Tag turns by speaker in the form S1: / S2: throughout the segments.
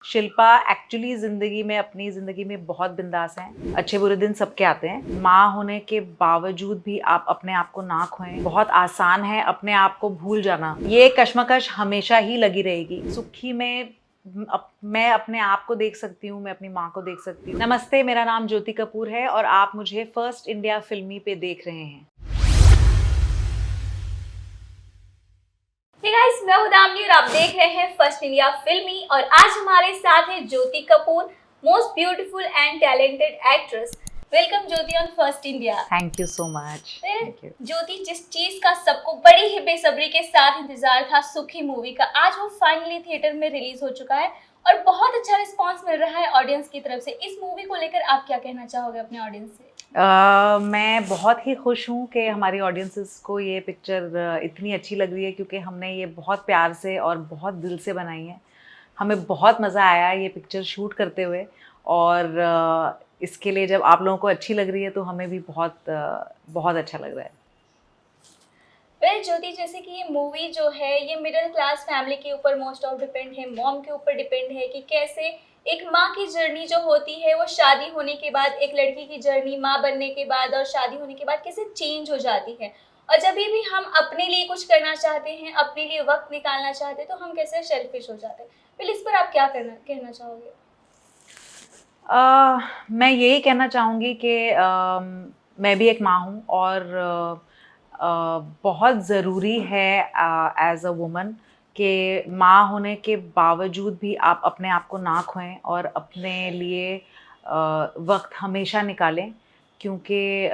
S1: Shilpa actually ज़िंदगी में अपनी ज़िंदगी में बहुत बिंदास हैं। अच्छे बुरे दिन सबके आते हैं। माँ होने के बावजूद भी आप अपने आप को ना खोएं। बहुत आसान है अपने आप को भूल जाना। ये कश्मकश हमेशा ही लगी रहेगी। सुखी में मैं अपने आप को देख सकती हूँ, मैं अपनी माँ को देख सकती हूँ। नमस्ते, मेरा नाम ज्योति कपूर है और आप मुझे फर्स्ट इंडिया फिल्मी पे देख रहे हैं।
S2: हे गाइस, मैं हूं दामिनी और आप देख रहे हैं फर्स्ट इंडिया फिल्मी। और आज हमारे साथ है Jyoti Kapoor, most beautiful and talented actress. Welcome Jyoti on First India.
S1: Thank you so much. Thank you.
S2: Jyoti, जिस चीज का सबको बड़ी ही बेसब्री के साथ इंतजार था, सुखी मूवी का, आज वो फाइनली थिएटर में रिलीज हो चुका है और बहुत अच्छा रिस्पांस मिल रहा है ऑडियंस की तरफ से। इस मूवी को लेकर आप क्या कहना चाहोगे अपने ऑडियंस से?
S1: मैं बहुत ही खुश हूँ कि हमारी ऑडियंसेस को ये पिक्चर इतनी अच्छी लग रही है, क्योंकि हमने ये बहुत प्यार से और बहुत दिल से बनाई है। हमें बहुत मज़ा आया ये पिक्चर शूट करते हुए और इसके लिए जब आप लोगों को अच्छी लग रही है तो हमें भी बहुत अच्छा लग रहा है।
S2: वेल ज्योति, जैसे कि ये मूवी जो है ये मिडिल क्लास फैमिली के ऊपर मोस्ट ऑफ डिपेंड है, मॉम के ऊपर डिपेंड है कि कैसे एक माँ की जर्नी जो होती है वो शादी होने के बाद, एक लड़की की जर्नी माँ बनने के बाद और शादी होने के बाद कैसे चेंज हो जाती है। और जब भी हम अपने लिए कुछ करना चाहते हैं, अपने लिए वक्त निकालना चाहते हैं, तो हम कैसे सेल्फिश हो जाते हैं। फिर इस पर आप क्या कहना चाहोगे?
S1: मैं यही कहना चाहूँगी कि मैं भी एक माँ हूँ और बहुत ज़रूरी है एज अ वुमन कि माँ होने के बावजूद भी आप अपने आप को ना खोएं और अपने लिए वक्त हमेशा निकालें, क्योंकि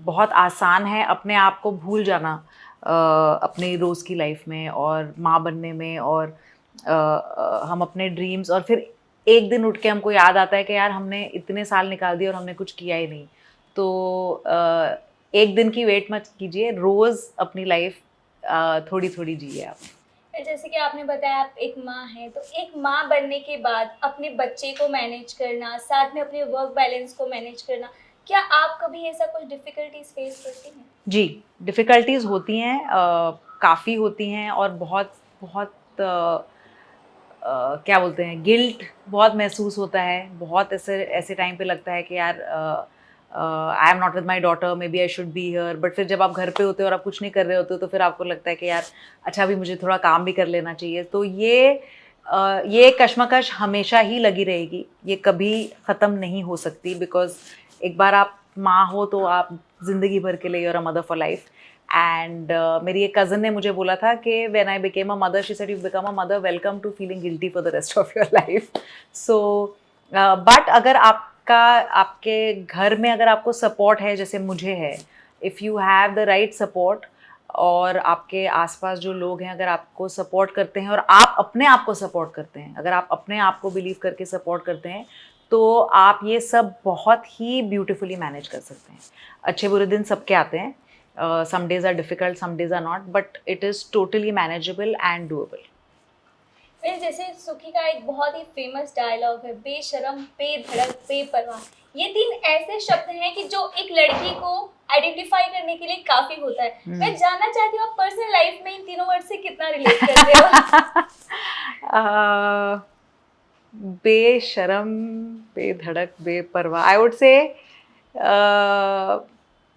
S1: बहुत आसान है अपने आप को भूल जाना अपनी रोज़ की लाइफ में और माँ बनने में, और हम अपने ड्रीम्स, और फिर एक दिन उठ के हमको याद आता है कि यार हमने इतने साल निकाल दिए और हमने कुछ किया ही नहीं। तो एक दिन की वेट मत कीजिए, रोज़ अपनी लाइफ थोड़ी-थोड़ी जिए आप।
S2: फिर जैसे कि आपने बताया आप एक माँ हैं, तो एक माँ बनने के बाद अपने बच्चे को मैनेज करना, साथ में अपने वर्क बैलेंस को मैनेज करना, क्या आप कभी ऐसा कुछ डिफ़िकल्टीज़ फेस करती हैं?
S1: जी, डिफ़िकल्टीज़ होती हैं, काफ़ी होती हैं और बहुत बहुत क्या बोलते हैं, गिल्ट बहुत महसूस होता है। बहुत ऐसे ऐसे टाइम पे लगता है कि यार I am not with my daughter, maybe I should be here. But फिर जब आप घर पे होते हो और आप कुछ नहीं कर रहे होते हो तो फिर आपको लगता है कि यार अच्छा, अभी मुझे थोड़ा काम भी कर लेना चाहिए। तो ये कश्मकश हमेशा ही लगी रहेगी, ये कभी ख़त्म नहीं हो सकती, बिकॉज़ एक बार आप माँ हो तो आप ज़िंदगी भर के लिए you are a mother for life. And मेरी एक कज़न ने मुझे बोला था कि when I became a mother, she said, you become a mother, welcome to feeling guilty for the rest of your life. So but अगर आपके घर में अगर आपको सपोर्ट है, जैसे मुझे है, if you have the right support, और आपके आसपास जो लोग हैं अगर आपको सपोर्ट करते हैं और आप अपने आप को सपोर्ट करते हैं, अगर आप अपने आप को बिलीव करके सपोर्ट करते हैं, तो आप ये सब बहुत ही ब्यूटीफुली मैनेज कर सकते हैं। अच्छे बुरे दिन सबके आते हैं। Some days are difficult, some days are not, but it is totally manageable and doable.
S2: फिर जैसे सुखी का एक बहुत ही फेमस डायलॉग है, बेशर्म, बेधड़क, बेपरवाह। ये 3 ऐसे शब्द हैं कि जो एक लड़की को आइडेंटिफाई करने के लिए काफ़ी होता है। मैं जानना चाहती हूँ आप पर्सनल लाइफ में इन तीनों वर्ड से कितना रिलेट करते हो?
S1: uh, बेशरम, बेधड़क, बेपरवाह, आई वुड से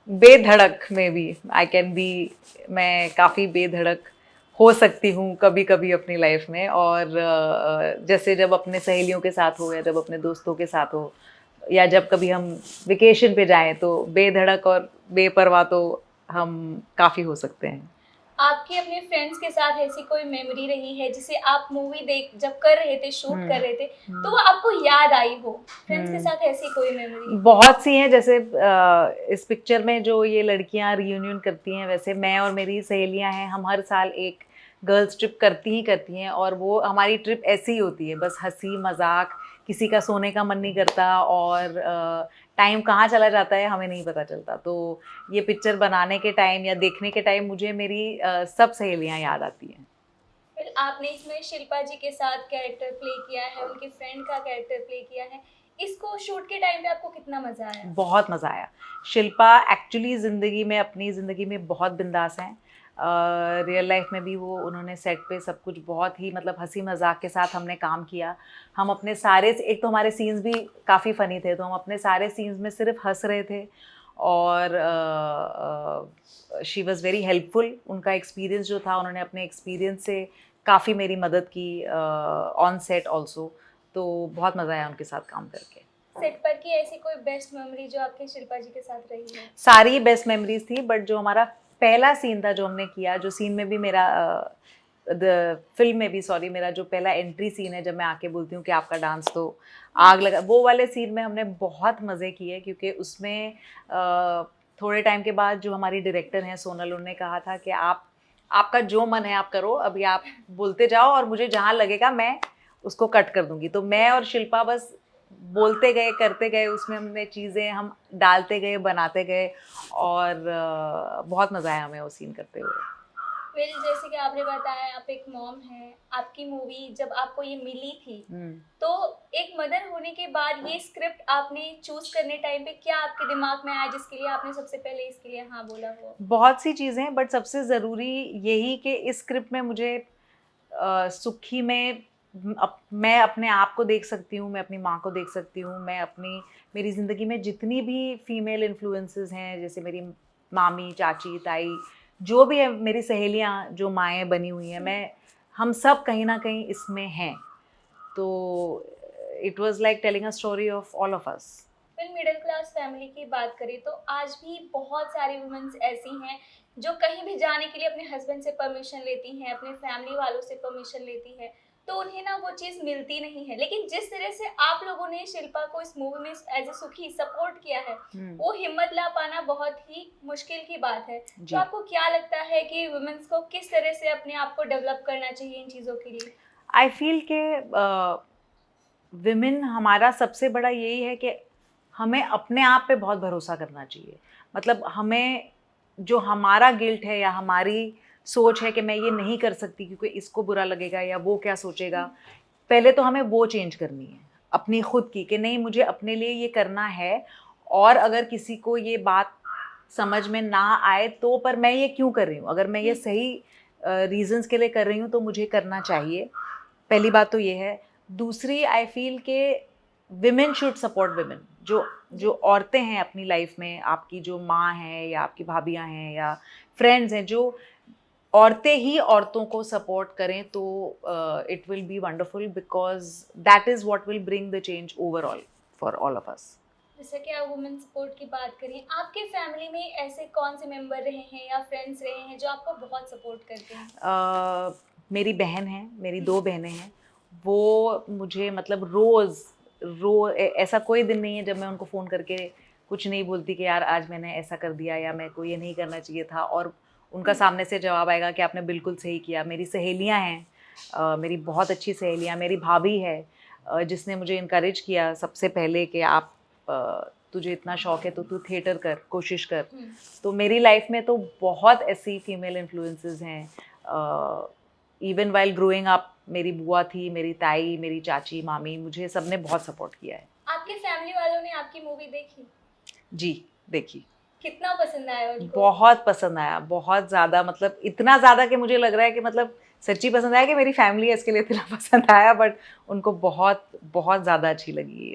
S1: बेधड़क में भी आई कैन बी, मैं काफ़ी बेधड़क हो सकती हूँ कभी कभी अपनी लाइफ में। और जैसे जब अपने सहेलियों के साथ हो या जब अपने दोस्तों के साथ हो या जब कभी हम वेकेशन पे जाएं, तो बेधड़क और बेपरवाह तो हम काफ़ी हो सकते हैं।
S2: आपकी अपने फ्रेंड्स के साथ ऐसी कोई मेमोरी रही है जिसे आप मूवी देख जब कर रहे थे, शूट कर रहे थे, तो वो आपको याद आई हो? फ्रेंड्स के साथ ऐसी कोई मेमोरी?
S1: बहुत सी हैं, जैसे इस पिक्चर में जो ये लड़कियां रियूनियन करती हैं, वैसे मैं और मेरी सहेलियां हैं, हम हर साल एक गर्ल्स ट्रिप करती ही करती हैं, और वो हमारी ट्रिप ऐसी ही होती है, बस हंसी मजाक, किसी का सोने का मन नहीं करता और टाइम कहाँ चला जाता है हमें नहीं पता चलता। तो ये पिक्चर बनाने के टाइम या देखने के टाइम मुझे मेरी सब सहेलियां याद आती हैं।
S2: फिर आपने इसमें शिल्पा जी के साथ कैरेक्टर प्ले किया है, उनकी फ्रेंड का कैरेक्टर प्ले किया है। इसको शूट के टाइम पे आपको कितना मजा आया?
S1: बहुत मज़ा आया। शिल्पा एक्चुअली ज़िंदगी में अपनी ज़िंदगी में बहुत बिंदास हैं। रियल लाइफ में भी वो उन्होंने सेट पे सब कुछ बहुत ही मतलब हंसी मजाक के साथ हमने काम किया। हम अपने सारे, एक तो हमारे सीन्स भी काफ़ी फ़नी थे, तो हम अपने सारे सीन्स में सिर्फ हंस रहे थे। और शी वॉज़ वेरी हेल्पफुल। उनका एक्सपीरियंस जो था, उन्होंने अपने एक्सपीरियंस से काफ़ी मेरी मदद की ऑन सेट ऑल्सो। तो बहुत मज़ा आया उनके साथ काम करके।
S2: सेट पर की ऐसी कोई बेस्ट मेमोरी जो आपके शिल्पा जी के साथ रही है?
S1: सारी बेस्ट मेमोरीज थी, बट जो हमारा पहला सीन था जो हमने किया, जो सीन में भी मेरा फिल्म में भी सॉरी, मेरा जो पहला एंट्री सीन है जब मैं आके बोलती हूँ कि आपका डांस तो आग लगा, वो वाले सीन में हमने बहुत मज़े किए। क्योंकि उसमें थोड़े टाइम के बाद जो हमारी डायरेक्टर हैं सोनल, उन्होंने कहा था कि आपका जो मन है आप करो, अभी आप बोलते जाओ और मुझे जहाँ लगेगा मैं उसको कट कर दूंगी। तो मैं और शिल्पा बस बोलते गए, करते गए, उसमें हमने चीज़ें हम डालते गए, बनाते गए, और बहुत मज़ा आया हमें वो सीन करते हुए।
S2: वेल, जैसे कि आपने बताया आप एक मॉम हैं, आपकी मूवी जब आपको ये मिली थी, तो एक मदर होने के बाद ये स्क्रिप्ट आपने चूज करने टाइम पे क्या आपके दिमाग में आया जिसके लिए आपने सबसे पहले इसके लिए हाँ बोला हो?
S1: बहुत सी चीज़ें, बट सबसे ज़रूरी यही कि इस स्क्रिप्ट में मुझे सुखी में मैं अपने आप को देख सकती हूँ, मैं अपनी माँ को देख सकती हूँ, मैं अपनी मेरी ज़िंदगी में जितनी भी फीमेल इन्फ्लुएंसेस हैं, जैसे मेरी मामी, चाची, ताई, जो भी है, मेरी सहेलियाँ जो माएँ बनी हुई हैं, मैं हम सब कहीं ना कहीं इसमें हैं। तो it was like telling a story of all of us.
S2: फिर मिडिल क्लास फैमिली की बात करें तो आज भी बहुत सारी वुमेन्स ऐसी हैं जो कहीं भी जाने के लिए अपने हस्बैंड से परमिशन लेती हैं, अपने फैमिली वालों से परमिशन लेती हैं, तो उन्हें ना वो चीज़ मिलती नहीं है। लेकिन जिस तरह से आप लोगों ने शिल्पा को इस मूवी में एज ए सुखी सपोर्ट किया है, वो हिम्मत ला पाना बहुत ही मुश्किल की बात है। तो
S1: जी,
S2: आपको क्या लगता है कि वुमेन्स को किस तरह से अपने आप को डेवलप करना चाहिए इन चीज़ों के लिए?
S1: आई फील के विमेन, हमारा सबसे बड़ा यही है कि हमें अपने आप पे बहुत भरोसा करना चाहिए। मतलब हमें जो हमारा गिल्ट है या हमारी सोच है कि मैं ये नहीं कर सकती क्योंकि इसको बुरा लगेगा या वो क्या सोचेगा, पहले तो हमें वो चेंज करनी है अपनी खुद की, कि नहीं मुझे अपने लिए ये करना है। और अगर किसी को ये बात समझ में ना आए तो, पर मैं ये क्यों कर रही हूँ, अगर मैं ये सही रीजंस के लिए कर रही हूँ तो मुझे करना चाहिए। पहली बात तो ये है। दूसरी, आई फील के विमेन शुड सपोर्ट विमेन। जो जो औरतें हैं अपनी लाइफ में, आपकी जो माँ हैं या आपकी भाभियाँ हैं या फ्रेंड्स हैं, जो औरतें ही औरतों को सपोर्ट करें तो it will be wonderful, because that is what will bring the change overall for all of us.
S2: जैसा कि आप वुमेन सपोर्ट की बात करें, आपके फैमिली में ऐसे कौन से मेंबर रहे हैं या फ्रेंड्स रहे हैं जो आपको बहुत सपोर्ट करते हैं?
S1: मेरी बहन है, मेरी 2 बहनें हैं। वो मुझे मतलब ऐसा कोई दिन नहीं है जब मैं उनको फ़ोन करके कुछ नहीं बोलती कि यार आज मैंने ऐसा कर दिया या मेरे को ये नहीं करना चाहिए था, और उनका सामने से जवाब आएगा कि आपने बिल्कुल सही किया। मेरी सहेलियाँ हैं, मेरी बहुत अच्छी सहेलियाँ, मेरी भाभी है जिसने मुझे इनकरेज किया सबसे पहले कि आप तुझे इतना शौक है तो तू थिएटर कर, कोशिश कर। तो मेरी लाइफ में तो बहुत ऐसी फीमेल इन्फ्लुएंसेस हैं। इवन वाइल ग्रोइंग अप, मेरी बुआ थी, मेरी ताई, मेरी चाची, मामी, मुझे सबने बहुत सपोर्ट किया है।
S2: आपके फैमिली वालों ने आपकी मूवी देखी?
S1: जी, देखी।
S2: कितना पसंद आया उनको?
S1: बहुत पसंद आया, बहुत ज़्यादा, मतलब इतना ज़्यादा कि मुझे लग रहा है कि मतलब सच्ची पसंद आया कि मेरी फैमिली है इसके लिए इतना पसंद आया, बट उनको बहुत बहुत ज़्यादा अच्छी लगी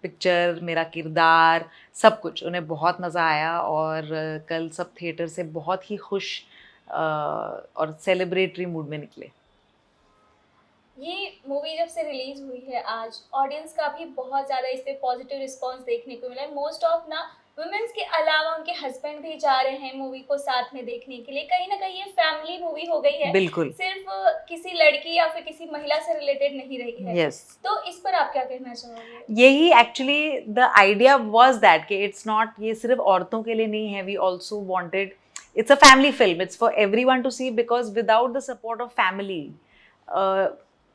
S1: पिक्चर, मेरा किरदार, सब कुछ उन्हें बहुत मज़ा आया। और कल सब थिएटर से बहुत ही खुश और सेलिब्रेटरी मूड में निकले।
S2: ये मूवी जब से रिलीज हुई है आज, ऑडियंस का भी बहुत ज़्यादा इस पे पॉजिटिव रिस्पांस देखने को मिला है। मोस्ट ऑफ ना वुमेन्स के अलावा उनके हस्बैंड भी जा रहे हैं मूवी को साथ में देखने के लिए। कहीं ना कहीं ये फैमिली मूवी हो गई है,
S1: बिल्कुल।
S2: सिर्फ किसी लड़की या फिर किसी महिला से रिलेटेड नहीं रही है।
S1: यस।
S2: तो इस पर आप क्या कहना चाहोगे?
S1: यही actually the idea was that कि इट्स नॉट, ये सिर्फ औरतों के लिए नहीं है, we also wanted, it's a family film, it's for everyone to see, because without the support of family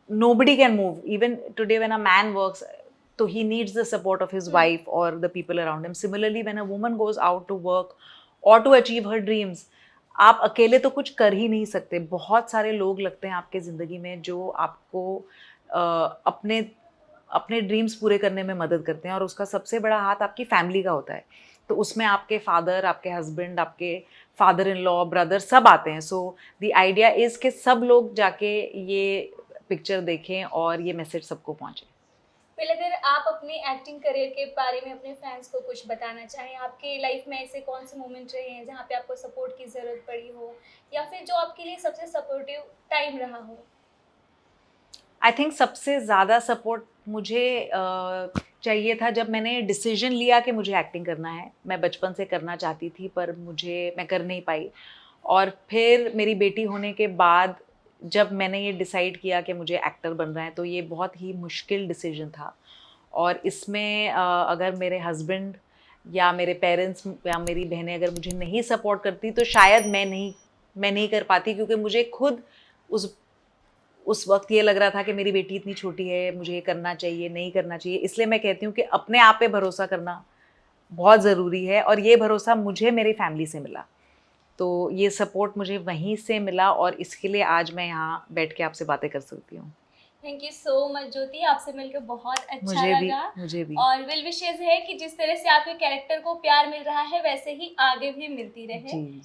S1: nobody can move. Even today when a man works, so he needs the support of his wife or the people around him. Similarly, when a woman goes out to work or to achieve her dreams, आप अकेले तो कुछ कर ही नहीं सकते। बहुत सारे लोग लगते हैं आपके ज़िंदगी में जो आपको अपने अपने ड्रीम्स पूरे करने में मदद करते हैं, और उसका सबसे बड़ा हाथ आपकी फैमिली का होता है। तो उसमें आपके फादर, आपके हस्बैंड, आपके फादर इन लॉ, ब्रदर सब आते हैं. सो द आइडिया इज़ कि सब लोग जाके ये पिक्चर देखें और ये मैसेज सबको पहुँचे.
S2: फिर अगर आप अपने एक्टिंग करियर के बारे में अपने फैंस को कुछ बताना चाहें, आपके लाइफ में ऐसे कौन से मोमेंट रहे हैं जहाँ पे आपको सपोर्ट की ज़रूरत पड़ी हो, या फिर जो आपके लिए सबसे सपोर्टिव टाइम रहा हो?
S1: आई थिंक सबसे ज़्यादा सपोर्ट मुझे चाहिए था जब मैंने डिसीजन लिया कि मुझे एक्टिंग करना है. मैं बचपन से करना चाहती थी पर मैं कर नहीं पाई. और फिर मेरी बेटी होने के बाद जब मैंने ये डिसाइड किया कि मुझे एक्टर बनना है, तो ये बहुत ही मुश्किल डिसीजन था. और इसमें अगर मेरे हस्बैंड या मेरे पेरेंट्स या मेरी बहनें अगर मुझे नहीं सपोर्ट करती तो शायद मैं नहीं कर पाती, क्योंकि मुझे खुद उस वक्त ये लग रहा था कि मेरी बेटी इतनी छोटी है, मुझे ये करना चाहिए, नहीं करना चाहिए. इसलिए मैं कहती हूँ कि अपने आप पे भरोसा करना बहुत ज़रूरी है, और ये भरोसा मुझे मेरी फैमिली से मिला. तो ये सपोर्ट मुझे वहीं से मिला, और इसके लिए आज मैं यहाँ बैठ के आपसे बातें कर सकती हूँ.
S2: थैंक यू सो मच ज्योति, आपसे मिलकर बहुत अच्छा लगा।
S1: मुझे भी.
S2: और वेल विशेस है कि जिस तरह से आपके कैरेक्टर को प्यार मिल रहा है वैसे ही आगे भी मिलती रहे।
S1: जी.